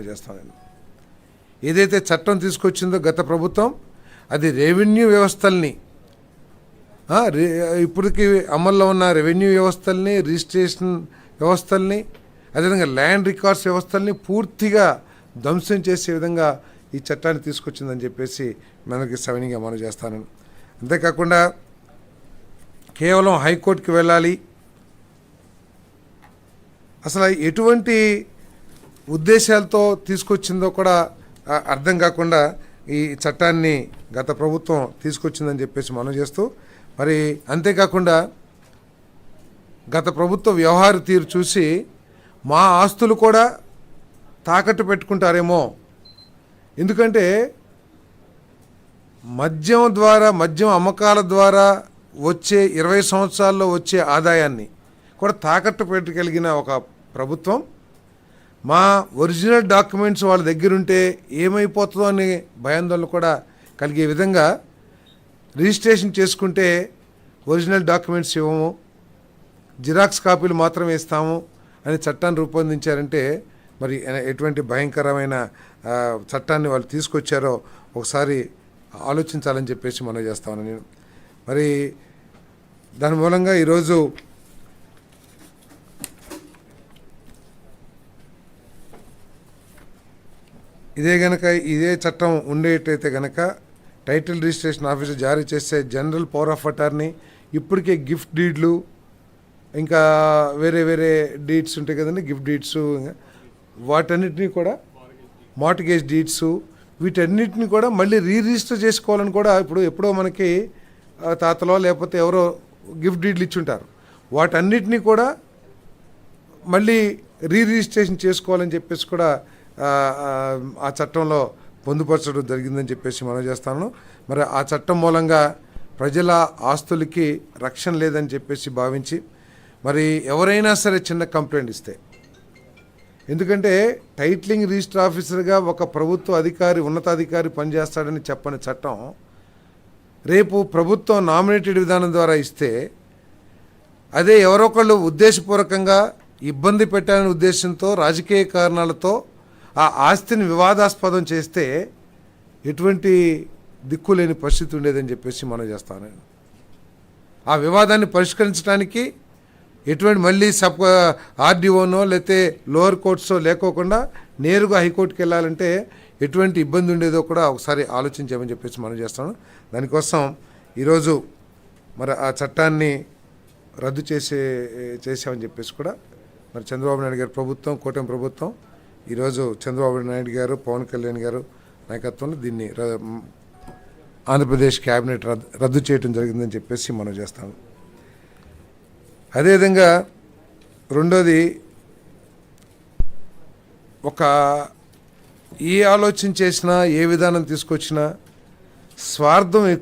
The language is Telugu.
చేస్తాను. ఏదైతే చట్టం తీసుకొచ్చిందో గత ప్రభుత్వం అది రెవెన్యూ వ్యవస్థల్ని ఇప్పటికి అమల్లో ఉన్న రెవెన్యూ వ్యవస్థల్ని, రిజిస్ట్రేషన్ వ్యవస్థల్ని, అదేవిధంగా ల్యాండ్ రికార్డ్స్ వ్యవస్థల్ని పూర్తిగా ధ్వంసం చేసే విధంగా ఈ చట్టాన్ని తీసుకొచ్చిందని చెప్పేసి మనకి సవినీయంగా మనం చేస్తాను. అంతేకాకుండా కేవలం హైకోర్టుకి వెళ్ళాలి, అసలు ఎటువంటి ఉద్దేశాలతో తీసుకొచ్చిందో కూడా అర్థం కాకుండా ఈ చట్టాన్ని గత ప్రభుత్వం తీసుకొచ్చిందని చెప్పేసి మనం చేస్తూ, మరి అంతేకాకుండా గత ప్రభుత్వ వ్యవహార తీరు చూసి మా ఆస్తులు కూడా తాకట్టు పెట్టుకుంటారేమో, ఎందుకంటే మద్యం అమ్మకాల ద్వారా వచ్చే 20 సంవత్సరాల్లో వచ్చే ఆదాయాన్ని కూడా తాకట్టు పెట్టగలిగిన ఒక ప్రభుత్వం మా ఒరిజినల్ డాక్యుమెంట్స్ వాళ్ళ దగ్గరుంటే ఏమైపోతుందో అని భయాందోళన కూడా కలిగే విధంగా రిజిస్ట్రేషన్ చేసుకుంటే ఒరిజినల్ డాక్యుమెంట్స్ ఇవ్వము, జిరాక్స్ కాపీలు మాత్రమే ఇస్తాము అని చట్టాన్ని రూపొందించారంటే మరి ఎటువంటి భయంకరమైన చట్టాన్ని వాళ్ళు తీసుకొచ్చారో ఒకసారి ఆలోచించాలని చెప్పేసి మనం చేస్తాను నేను. మరి దాని మూలంగా ఈరోజు ఇదే చట్టం ఉండేటైతే గనక టైటిల్ రిజిస్ట్రేషన్ ఆఫీసర్ జారీ చేసే జనరల్ పవర్ ఆఫ్ అటార్నీ, ఇప్పటికే గిఫ్ట్ డీడ్లు, ఇంకా వేరే డీడ్స్ ఉంటాయి కదండి, గిఫ్ట్ డీడ్స్, వాటన్నిటినీ కూడా మార్టిగేజ్ డీడ్స్, వీటన్నిటిని కూడా మళ్ళీ రిజిస్టర్ చేసుకోవాలని కూడా ఎప్పుడో మనకి తాతలో లేకపోతే ఎవరో గిఫ్ట్ డీడ్లు ఇచ్చుంటారు, వాటన్నిటినీ కూడా మళ్ళీ రిజిస్ట్రేషన్ చేసుకోవాలని చెప్పేసి కూడా ఆ చట్టంలో పొందుపరచడం జరిగిందని చెప్పేసి మనం చేస్తాను. మరి ఆ చట్టం మూలంగా ప్రజల ఆస్తులకి రక్షణ లేదని చెప్పేసి భావించి, మరి ఎవరైనా సరే చిన్న కంప్లైంట్ ఇస్తే, ఎందుకంటే టైటిలింగ్ రిజిస్టర్ ఆఫీసర్గా ఒక ప్రభుత్వ అధికారి, ఉన్నతాధికారి పనిచేస్తాడని చెప్పని చట్టం రేపు ప్రభుత్వం నామినేటెడ్ విధానం ద్వారా ఇస్తే, అదే ఎవరొకళ్ళు ఉద్దేశపూర్వకంగా ఇబ్బంది పెట్టాలనే ఉద్దేశంతో రాజకీయ కారణాలతో ఆ ఆస్తిని వివాదాస్పదం చేస్తే ఎటువంటి దిక్కులేని పరిస్థితి ఉండేదని చెప్పేసి మనం చేస్తాను. ఆ వివాదాన్ని పరిష్కరించడానికి ఎటువంటి మళ్ళీ ఆర్డీఓనో లేకపోతే లోవర్ కోర్ట్సో లేకోకుండా నేరుగా హైకోర్టుకి వెళ్ళాలంటే ఎటువంటి ఇబ్బంది ఉండేదో కూడా ఒకసారి ఆలోచించామని చెప్పేసి మనం చేస్తాను. దానికోసం ఈరోజు మరి ఆ చట్టాన్ని రద్దు చేసామని చెప్పేసి కూడా మరి చంద్రబాబు నాయుడు గారి ప్రభుత్వం, కూటమి ప్రభుత్వం ఈరోజు చంద్రబాబు నాయుడు గారు, పవన్ కళ్యాణ్ గారు నాయకత్వంలో దీన్ని ఆంధ్రప్రదేశ్ క్యాబినెట్ రద్దు చేయడం జరిగిందని చెప్పేసి మనం చేస్తాము. అదేవిధంగా రెండోది, ఏ ఆలోచన చేసినా, ఏ విధానం తీసుకొచ్చినా స్వార్థం ఎక్కువ